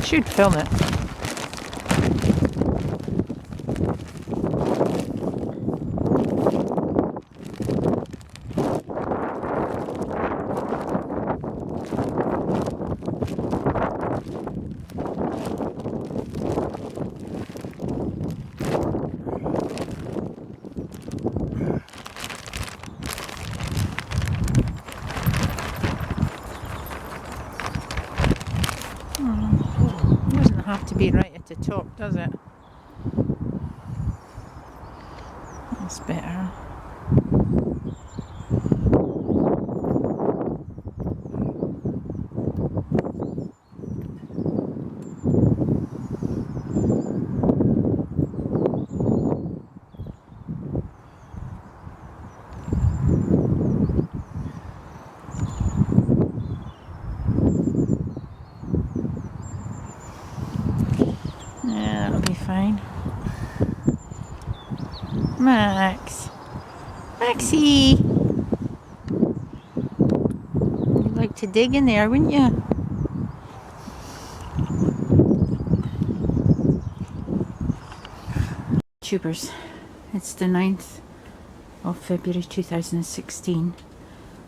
Should fill it. Doesn't have to be right at the top, does it? That's better. Yeah, that'll be fine. Max! Maxie! You'd like to dig in there, wouldn't you? Tubers. It's the 9th of February 2016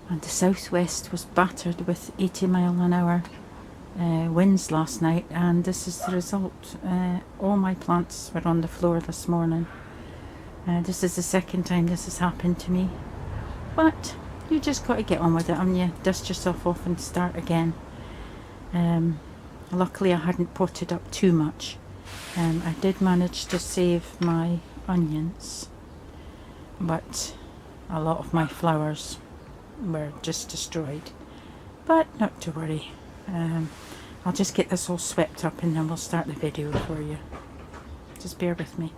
and the southwest was battered with 80-mile-an-hour winds last night, and this is the result. All my plants were on the floor this morning. This is the second time this has happened to me, but you just got to get on with it, haven't you? Dust yourself off and start again. Luckily I hadn't potted up too much. I did manage to save my onions, but a lot of my flowers were just destroyed. But not to worry. I'll just get this all swept up and then we'll start the video for you. Just bear with me.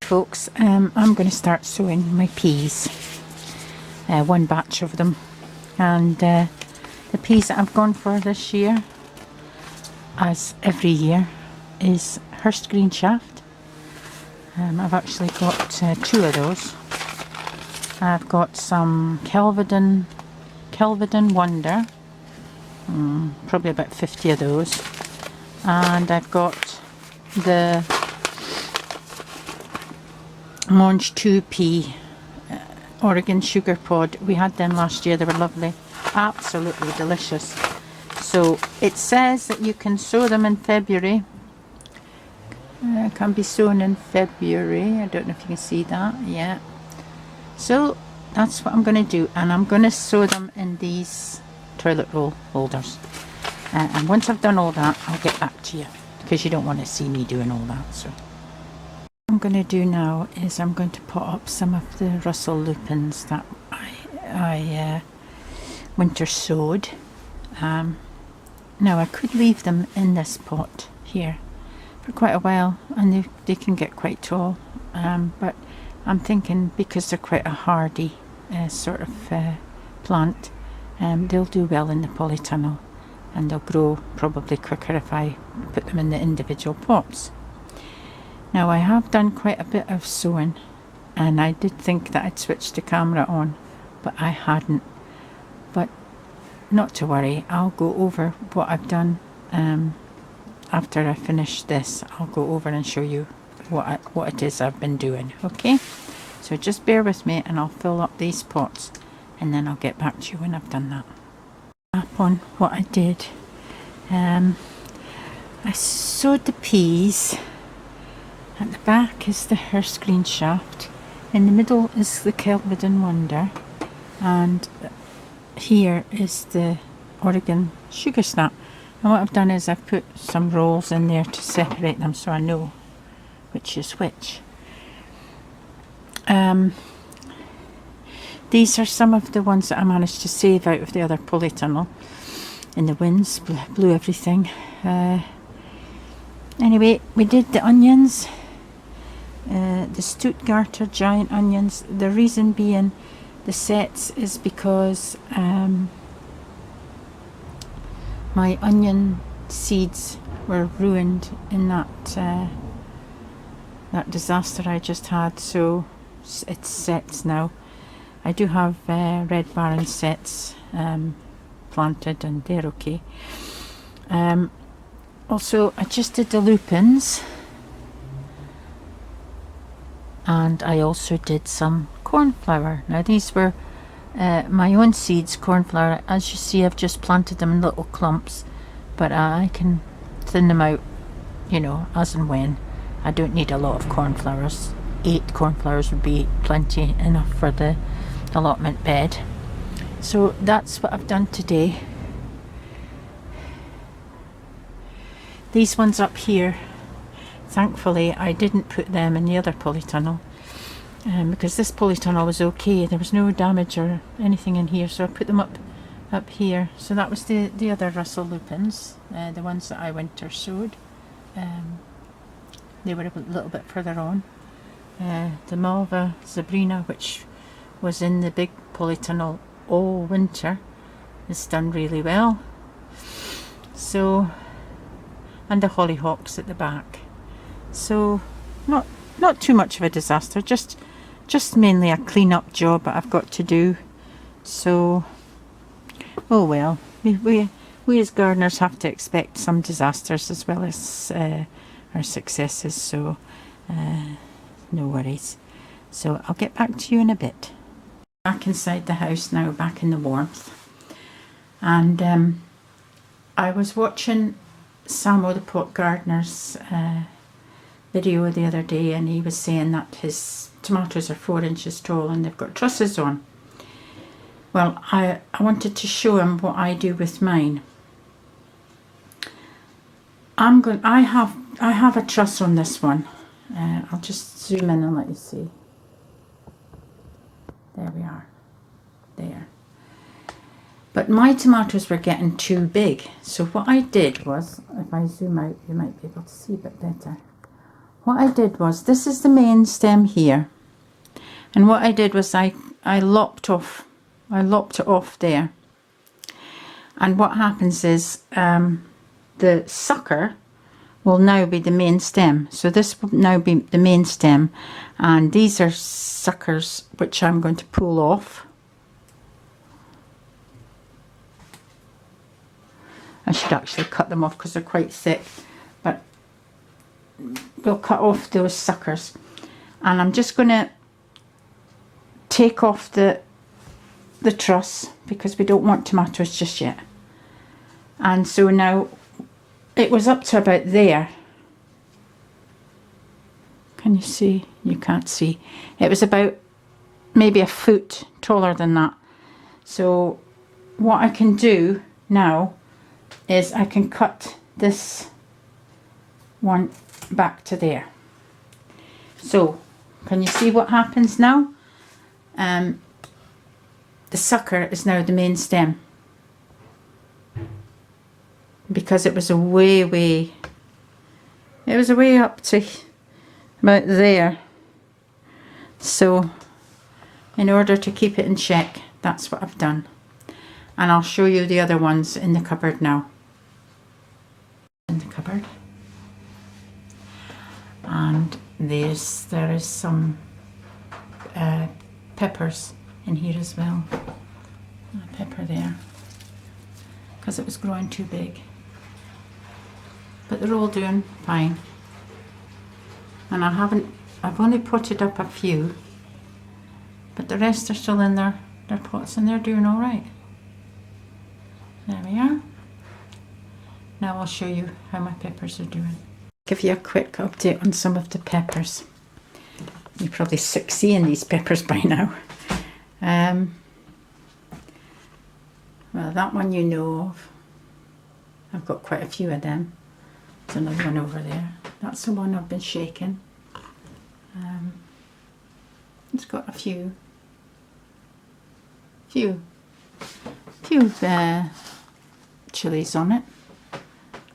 Folks, I'm going to start sowing my peas. One batch of them. And the peas that I've gone for this year, as every year, is Hurst Green Shaft. I've actually got 2 of those. I've got some Kelvedon Wonder. Probably about 50 of those, and I've got the Monge 2P Oregon Sugar Pod. We had them last year. They were lovely, absolutely delicious. So it says that you can sow them in February. Can be sown in February. I don't know if you can see that. Yeah, so that's what I'm going to do, and I'm going to sow them in these toilet roll holders, and once I've done all that I'll get back to you, because you don't want to see me doing all that. So what I'm going to do now is I'm going to pot up some of the Russell lupins that I winter sowed. Now I could leave them in this pot here for quite a while, and they can get quite tall, but I'm thinking because they're quite a hardy sort of plant, they'll do well in the polytunnel, and they'll grow probably quicker if I put them in the individual pots. Now I have done quite a bit of sowing, and I did think that I'd switched the camera on, but I hadn't. But not to worry, I'll go over what I've done. After I finish this, I'll go over and show you what it is I've been doing. Okay, so just bear with me and I'll fill up these pots, and then I'll get back to you when I've done that. Up on what I did, I sowed the peas. At the back is the Hurst Green Shaft, in the middle is the Kelvedon Wonder, and here is the Oregon Sugar Snap. And what I've done is I've put some rolls in there to separate them so I know which is which. These are some of the ones that I managed to save out of the other polytunnel. And the winds blew everything. Anyway, we did the onions. The Stuttgarter giant onions. The reason being the sets is because my onion seeds were ruined in that disaster I just had, so it's sets now. I do have Red Baron sets planted, and they're okay. Also, I just did the lupins, and I also did some cornflower. Now these were my own seeds, cornflower. As you see, I've just planted them in little clumps, but I can thin them out, you know, as and when. I don't need a lot of cornflowers. 8 cornflowers would be plenty enough for the allotment bed. So that's what I've done today. These ones up here, thankfully I didn't put them in the other polytunnel, because this polytunnel was okay. There was no damage or anything in here, so I put them up here. So that was the other Russell lupins, the ones that I winter sowed. They were a little bit further on. The Malva Sabrina, which was in the big polytunnel all winter, is done really well. So, and the hollyhocks at the back. So not too much of a disaster, just mainly a clean up job that I've got to do. So, oh well, we as gardeners have to expect some disasters as well as our successes, so no worries. So I'll get back to you in a bit. Back inside the house now, back in the warmth, and I was watching Samo the pot gardener's video the other day, and he was saying that his tomatoes are 4 inches tall and they've got trusses on. Well, I wanted to show him what I do with mine. I have a truss on this one. I'll just zoom in and let you see. There we are. There. But my tomatoes were getting too big. So what I did was, if I zoom out, you might be able to see a bit better. What I did was, this is the main stem here. And what I did was I lopped it off there. And what happens is, the sucker will now be the main stem. So this will now be the main stem, and these are suckers which I'm going to pull off. I should actually cut them off because they're quite thick, but we'll cut off those suckers. And I'm just going to take off the truss because we don't want tomatoes just yet. And so now it was up to about there. Can you see? You can't see. It was about maybe a foot taller than that. So what I can do now is I can cut this one back to there. So can you see what happens now? The sucker is now the main stem, because it was a way up to about there. So in order to keep it in check, that's what I've done. And I'll show you the other ones in the cupboard now. In the cupboard. And there is some peppers in here as well. A pepper there, because it was growing too big. But they're all doing fine. And I've only potted up a few, but the rest are still in their pots and they're doing all right. There we are. Now I'll show you how my peppers are doing. Give you a quick update on some of the peppers. You're probably sick of seeing these peppers by now. Well, that one you know of. I've got quite a few of them. There's another one over there. That's the one I've been shaking. It's got a few chilies on it,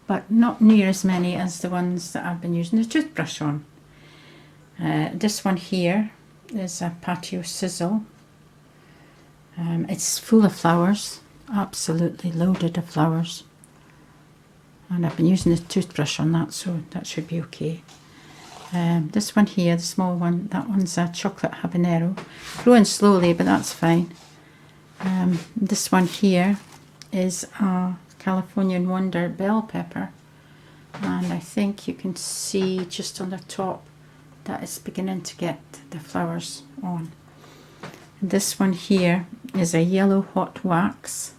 but not near as many as the ones that I've been using the toothbrush on. This one here is a patio sizzle. It's full of flowers, absolutely loaded of flowers. And I've been using the toothbrush on that, so that should be okay. This one here, the small one, that one's a chocolate habanero. Growing slowly, but that's fine. This one here is a Californian Wonder bell pepper. think you can see just on the top that it's beginning to get the flowers on. And this one here is a yellow hot wax.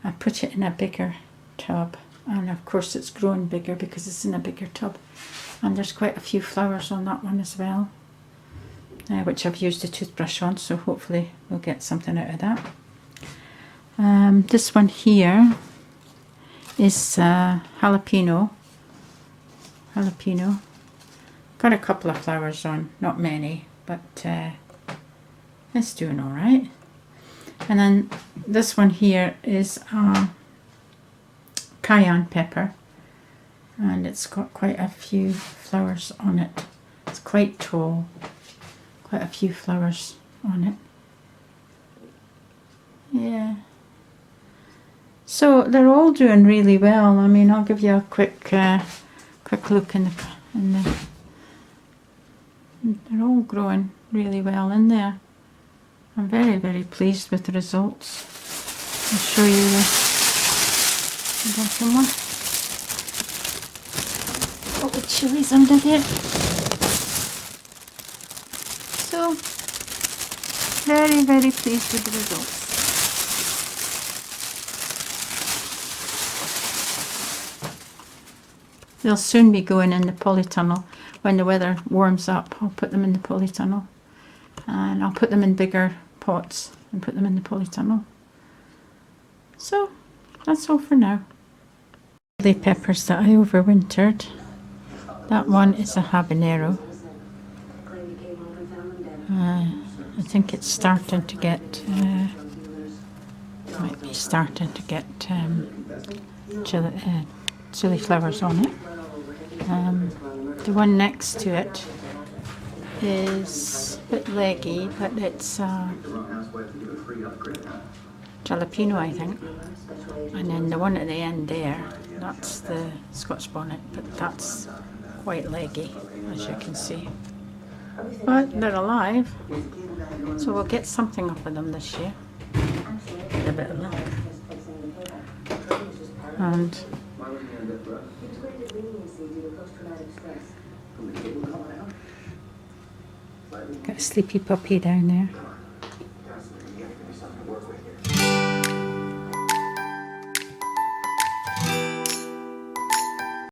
I put it in a bigger tub, and of course it's growing bigger because it's in a bigger tub. And there's quite a few flowers on that one as well, which I've used a toothbrush on, so hopefully we'll get something out of that. This one here is jalapeno. Got a couple of flowers on, not many, but it's doing all right. And then this one here is cayenne pepper, and it's got quite a few flowers on it. It's quite tall, quite a few flowers on it. Yeah. So they're all doing really well. I mean, I'll give you a quick look in the. They're all growing really well in there. I'm very, very pleased with the results. I'll show you the bottom one. Oh, the chilies under there. So, very, very pleased with the results. They'll soon be going in the polytunnel. When the weather warms up, I'll put them in the polytunnel. And I'll put them in bigger pots and put them in the polytunnel. So, that's all for now. The peppers that I overwintered. That one is a habanero. I think it's starting to get, might be starting to get chili flowers on it. The one next to it is a bit leggy, but it's jalapeno, I think. And then the one at the end there, that's the Scotch bonnet, but that's quite leggy, as you can see. But they're alive, so we'll get something off of them this year. With a bit of luck. And got a sleepy puppy down there.